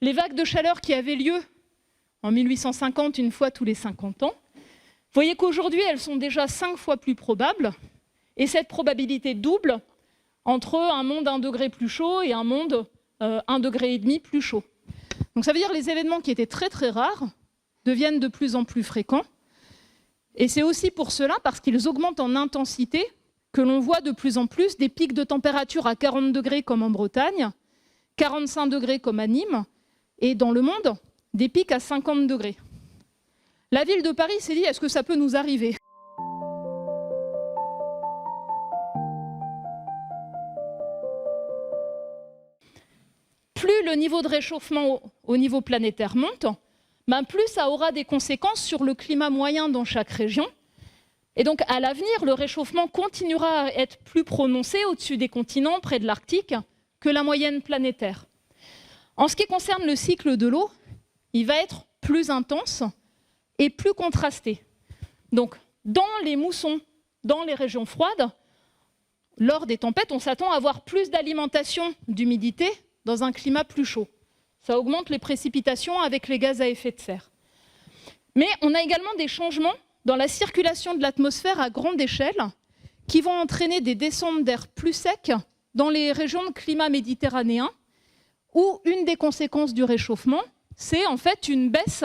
les vagues de chaleur qui avaient lieu en 1850 une fois tous les 50 ans, vous voyez qu'aujourd'hui, elles sont déjà 5 fois plus probables, et cette probabilité double entre un monde 1 degré plus chaud et un monde 1,5 degré plus chaud. Donc ça veut dire que les événements qui étaient très très rares deviennent de plus en plus fréquents. Et c'est aussi pour cela, parce qu'ils augmentent en intensité, que l'on voit de plus en plus des pics de température à 40 degrés comme en Bretagne, 45 degrés comme à Nîmes, et dans le monde, des pics à 50 degrés. La ville de Paris s'est dit, est-ce que ça peut nous arriver ? Plus le niveau de réchauffement au niveau planétaire monte, plus ça aura des conséquences sur le climat moyen dans chaque région. Et donc, à l'avenir, le réchauffement continuera à être plus prononcé au-dessus des continents, près de l'Arctique, que la moyenne planétaire. En ce qui concerne le cycle de l'eau, il va être plus intense et plus contrasté. Donc, dans les moussons, dans les régions froides, lors des tempêtes, on s'attend à avoir plus d'alimentation d'humidité dans un climat plus chaud. Ça augmente les précipitations avec les gaz à effet de serre. Mais on a également des changements dans la circulation de l'atmosphère à grande échelle qui vont entraîner des descentes d'air plus secs dans les régions de climat méditerranéen où une des conséquences du réchauffement, c'est en fait une baisse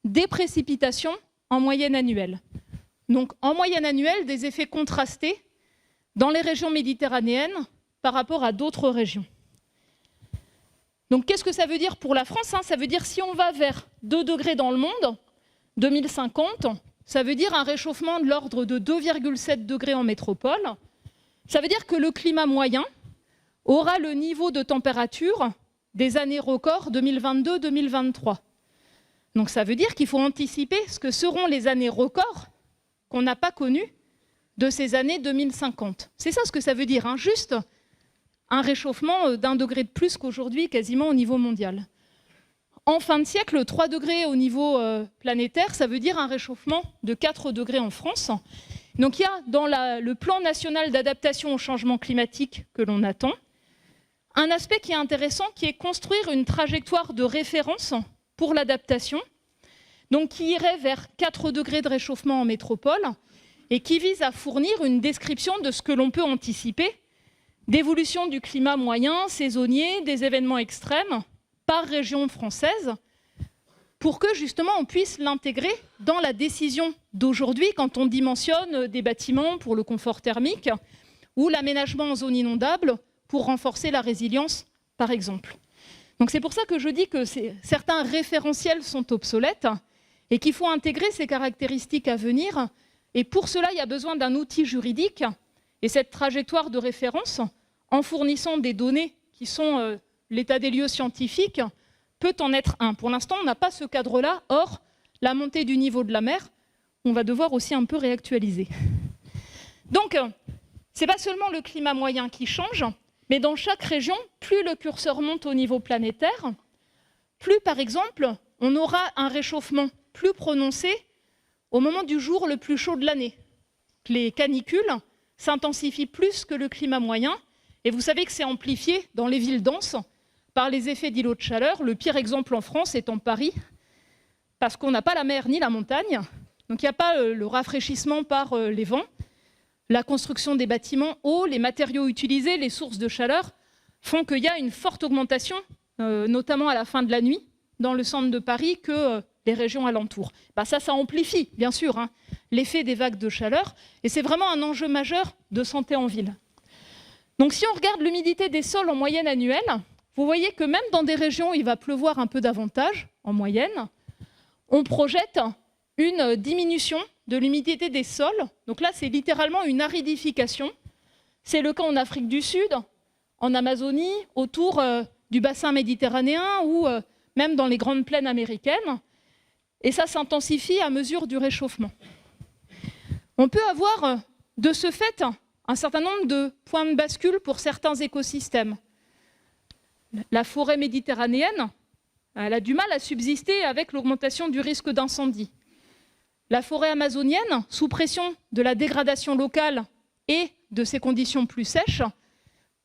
des précipitations en moyenne annuelle. Donc en moyenne annuelle, des effets contrastés dans les régions méditerranéennes par rapport à d'autres régions. Donc qu'est-ce que ça veut dire pour la France ? Ça veut dire si on va vers 2 degrés dans le monde, 2050, ça veut dire un réchauffement de l'ordre de 2,7 degrés en métropole. Ça veut dire que le climat moyen aura le niveau de température des années records 2022-2023. Donc ça veut dire qu'il faut anticiper ce que seront les années records qu'on n'a pas connues de ces années 2050. C'est ça ce que ça veut dire, juste un réchauffement d'1 degré de plus qu'aujourd'hui, quasiment au niveau mondial. En fin de siècle, 3 degrés au niveau planétaire, ça veut dire un réchauffement de 4 degrés en France. Donc il y a dans le plan national d'adaptation au changement climatique que l'on attend, un aspect qui est intéressant, qui est construire une trajectoire de référence pour l'adaptation, donc qui irait vers 4 degrés de réchauffement en métropole et qui vise à fournir une description de ce que l'on peut anticiper d'évolution du climat moyen, saisonnier, des événements extrêmes par région française, pour que justement on puisse l'intégrer dans la décision d'aujourd'hui quand on dimensionne des bâtiments pour le confort thermique ou l'aménagement en zone inondable pour renforcer la résilience, par exemple. Donc c'est pour ça que je dis que certains référentiels sont obsolètes et qu'il faut intégrer ces caractéristiques à venir. Et pour cela, il y a besoin d'un outil juridique et cette trajectoire de référence, en fournissant des données qui sont l'état des lieux scientifique, peut en être un. Pour l'instant, on n'a pas ce cadre-là. Or, la montée du niveau de la mer, on va devoir aussi un peu réactualiser. Donc, ce n'est pas seulement le climat moyen qui change, mais dans chaque région, plus le curseur monte au niveau planétaire, plus, par exemple, on aura un réchauffement plus prononcé au moment du jour le plus chaud de l'année. Les canicules s'intensifient plus que le climat moyen, et vous savez que c'est amplifié dans les villes denses par les effets d'îlots de chaleur. Le pire exemple en France étant Paris, parce qu'on n'a pas la mer ni la montagne, donc il n'y a pas le rafraîchissement par les vents. La construction des bâtiments hauts, les matériaux utilisés, les sources de chaleur font qu'il y a une forte augmentation, notamment à la fin de la nuit, dans le centre de Paris que les régions alentours. Ça amplifie, bien sûr, l'effet des vagues de chaleur, et c'est vraiment un enjeu majeur de santé en ville. Donc si on regarde l'humidité des sols en moyenne annuelle, vous voyez que même dans des régions où il va pleuvoir un peu davantage, en moyenne, on projette une diminution de l'humidité des sols. Donc là, c'est littéralement une aridification. C'est le cas en Afrique du Sud, en Amazonie, autour du bassin méditerranéen ou même dans les grandes plaines américaines. Et ça s'intensifie à mesure du réchauffement. On peut avoir, de ce fait, un certain nombre de points de bascule pour certains écosystèmes. La forêt méditerranéenne, elle a du mal à subsister avec l'augmentation du risque d'incendie. La forêt amazonienne, sous pression de la dégradation locale et de ces conditions plus sèches,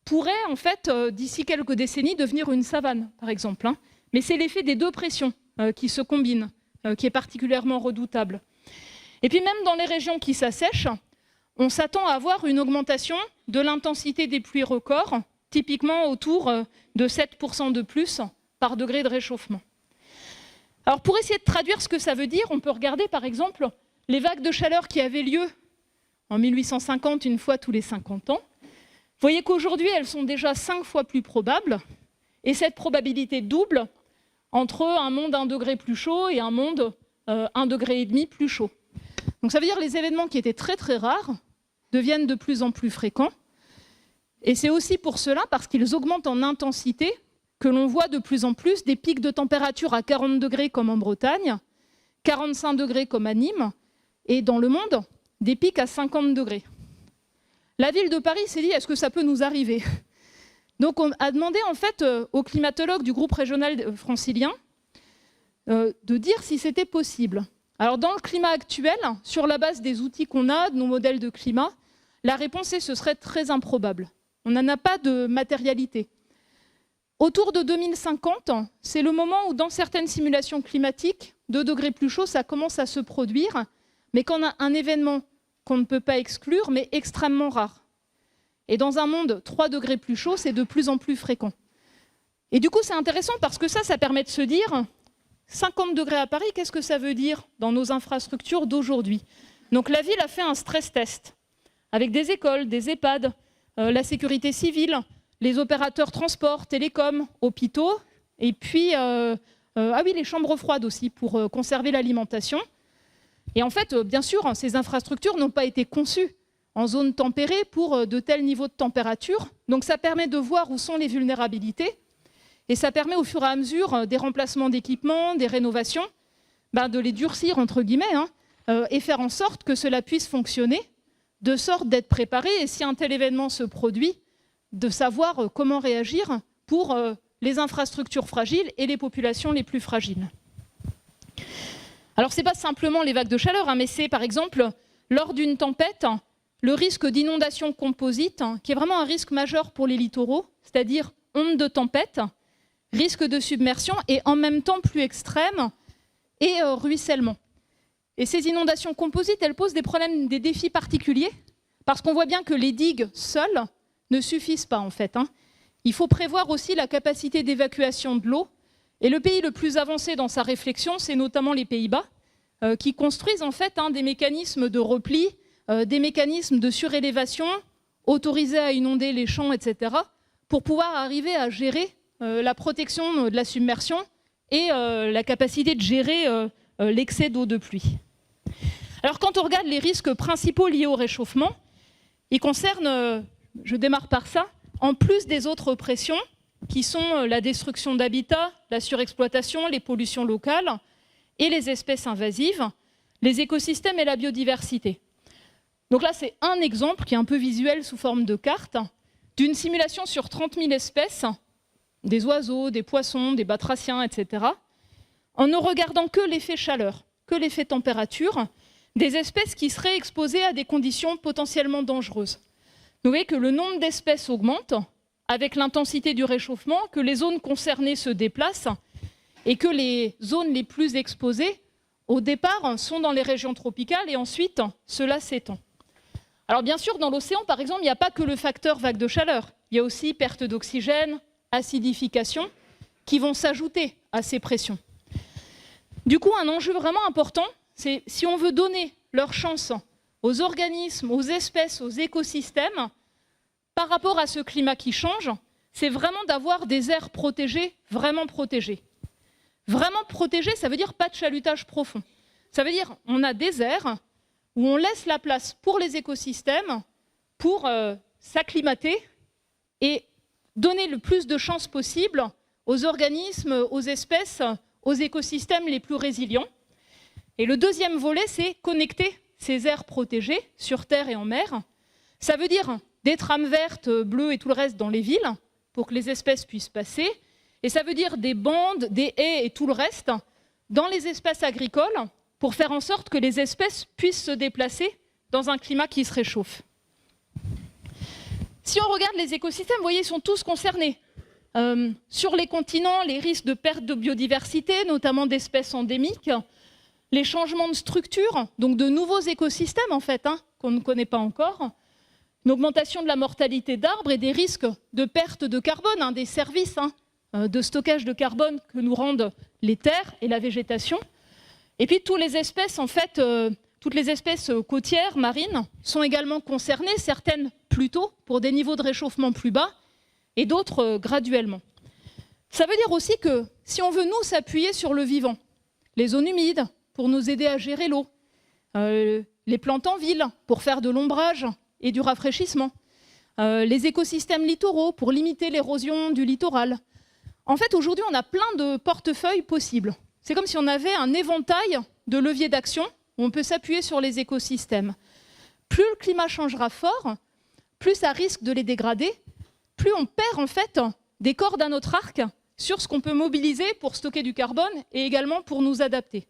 pourrait, en fait, d'ici quelques décennies, devenir une savane, par exemple, mais c'est l'effet des deux pressions qui se combinent, qui est particulièrement redoutable. Et puis même dans les régions qui s'assèchent, on s'attend à avoir une augmentation de l'intensité des pluies records, typiquement autour de 7% de plus par degré de réchauffement. Alors pour essayer de traduire ce que ça veut dire, on peut regarder par exemple les vagues de chaleur qui avaient lieu en 1850 une fois tous les 50 ans. Vous voyez qu'aujourd'hui, elles sont déjà 5 fois plus probables, et cette probabilité double entre un monde 1 degré plus chaud et un monde 1,5 degré plus chaud. Donc ça veut dire que les événements qui étaient très très rares deviennent de plus en plus fréquents. Et c'est aussi pour cela, parce qu'ils augmentent en intensité, que l'on voit de plus en plus des pics de température à 40 degrés comme en Bretagne, 45 degrés comme à Nîmes, et dans le monde, des pics à 50 degrés. La ville de Paris s'est dit, est-ce que ça peut nous arriver? Donc on a demandé en fait aux climatologues du groupe régional francilien de dire si c'était possible. Alors dans le climat actuel, sur la base des outils qu'on a, de nos modèles de climat, la réponse est ce serait très improbable. On n'en a pas de matérialité. Autour de 2050, c'est le moment où dans certaines simulations climatiques, 2 degrés plus chaud, ça commence à se produire, mais qu'on a un événement qu'on ne peut pas exclure, mais extrêmement rare. Et dans un monde 3 degrés plus chaud, c'est de plus en plus fréquent. Et du coup, c'est intéressant parce que ça permet de se dire 50 degrés à Paris, qu'est-ce que ça veut dire dans nos infrastructures d'aujourd'hui? Donc la ville a fait un stress test avec des écoles, des EHPAD, la sécurité civile, les opérateurs transport, télécom, hôpitaux, et puis les chambres froides aussi pour conserver l'alimentation. Et en fait, bien sûr, ces infrastructures n'ont pas été conçues en zone tempérée pour de tels niveaux de température. Donc ça permet de voir où sont les vulnérabilités. Et ça permet au fur et à mesure des remplacements d'équipements, des rénovations, de les durcir, entre guillemets, et faire en sorte que cela puisse fonctionner, de sorte d'être préparé. Et si un tel événement se produit, de savoir comment réagir pour les infrastructures fragiles et les populations les plus fragiles. Alors ce n'est pas simplement les vagues de chaleur, mais c'est par exemple, lors d'une tempête, le risque d'inondation composite, qui est vraiment un risque majeur pour les littoraux, c'est-à-dire onde de tempête, risque de submersion et en même temps plus extrême, et ruissellement. Et ces inondations composites, elles posent des problèmes, des défis particuliers, parce qu'on voit bien que les digues seules ne suffisent pas en fait. Il faut prévoir aussi la capacité d'évacuation de l'eau. Et le pays le plus avancé dans sa réflexion, c'est notamment les Pays-Bas, qui construisent en fait des mécanismes de repli, des mécanismes de surélévation, autorisés à inonder les champs, etc., pour pouvoir arriver à gérer la protection de la submersion et la capacité de gérer l'excès d'eau de pluie. Alors quand on regarde les risques principaux liés au réchauffement, ils concernent, je démarre par ça, en plus des autres pressions, qui sont la destruction d'habitats, la surexploitation, les pollutions locales et les espèces invasives, les écosystèmes et la biodiversité. Donc là, c'est un exemple qui est un peu visuel sous forme de carte, d'une simulation sur 30 000 espèces, des oiseaux, des poissons, des batraciens, etc., en ne regardant que l'effet chaleur, que l'effet température, des espèces qui seraient exposées à des conditions potentiellement dangereuses. Vous voyez que le nombre d'espèces augmente avec l'intensité du réchauffement, que les zones concernées se déplacent et que les zones les plus exposées, au départ, sont dans les régions tropicales et ensuite, cela s'étend. Alors bien sûr, dans l'océan, par exemple, il n'y a pas que le facteur vague de chaleur. Il y a aussi perte d'oxygène, acidification, qui vont s'ajouter à ces pressions. Du coup, un enjeu vraiment important, c'est si on veut donner leur chance aux organismes, aux espèces, aux écosystèmes, par rapport à ce climat qui change, c'est vraiment d'avoir des aires protégées, vraiment protégées. Vraiment protégées, ça veut dire pas de chalutage profond. Ça veut dire on a des aires où on laisse la place pour les écosystèmes, pour s'acclimater et donner le plus de chances possible aux organismes, aux espèces, aux écosystèmes les plus résilients. Et le deuxième volet, c'est connecter ces aires protégées sur terre et en mer. Ça veut dire des trames vertes, bleues et tout le reste dans les villes pour que les espèces puissent passer. Et ça veut dire des bandes, des haies et tout le reste dans les espaces agricoles pour faire en sorte que les espèces puissent se déplacer dans un climat qui se réchauffe. Si on regarde les écosystèmes, vous voyez, ils sont tous concernés. Sur les continents, les risques de perte de biodiversité, notamment d'espèces endémiques, les changements de structure, donc de nouveaux écosystèmes en fait, qu'on ne connaît pas encore, une augmentation de la mortalité d'arbres et des risques de perte de carbone, des services de stockage de carbone que nous rendent les terres et la végétation. Et puis toutes les espèces côtières, marines, sont également concernées, certaines plus tôt pour des niveaux de réchauffement plus bas et d'autres graduellement. Ça veut dire aussi que si on veut nous s'appuyer sur le vivant, les zones humides pour nous aider à gérer l'eau, les plantes en ville pour faire de l'ombrage et du rafraîchissement, les écosystèmes littoraux pour limiter l'érosion du littoral. En fait, aujourd'hui, on a plein de portefeuilles possibles. C'est comme si on avait un éventail de leviers d'action où on peut s'appuyer sur les écosystèmes. Plus le climat changera fort, plus ça risque de les dégrader, plus on perd en fait des cordes à notre arc sur ce qu'on peut mobiliser pour stocker du carbone et également pour nous adapter.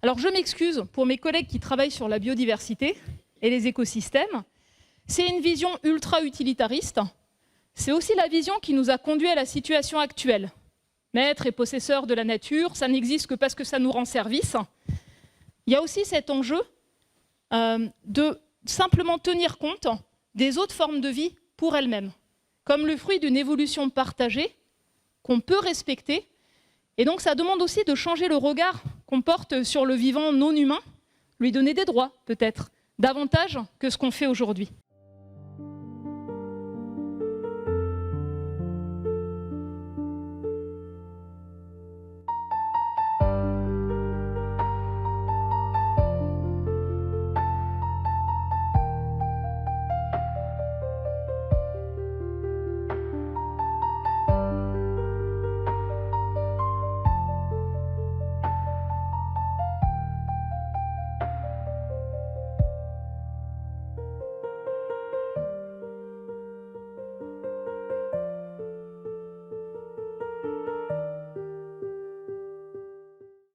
Alors je m'excuse pour mes collègues qui travaillent sur la biodiversité et les écosystèmes. C'est une vision ultra-utilitariste. C'est aussi la vision qui nous a conduit à la situation actuelle. Maître et possesseur de la nature, ça n'existe que parce que ça nous rend service. Il y a aussi cet enjeu de simplement tenir compte des autres formes de vie pour elles-mêmes, comme le fruit d'une évolution partagée qu'on peut respecter. Et donc ça demande aussi de changer le regard qu'on porte sur le vivant non humain, lui donner des droits peut-être, davantage que ce qu'on fait aujourd'hui.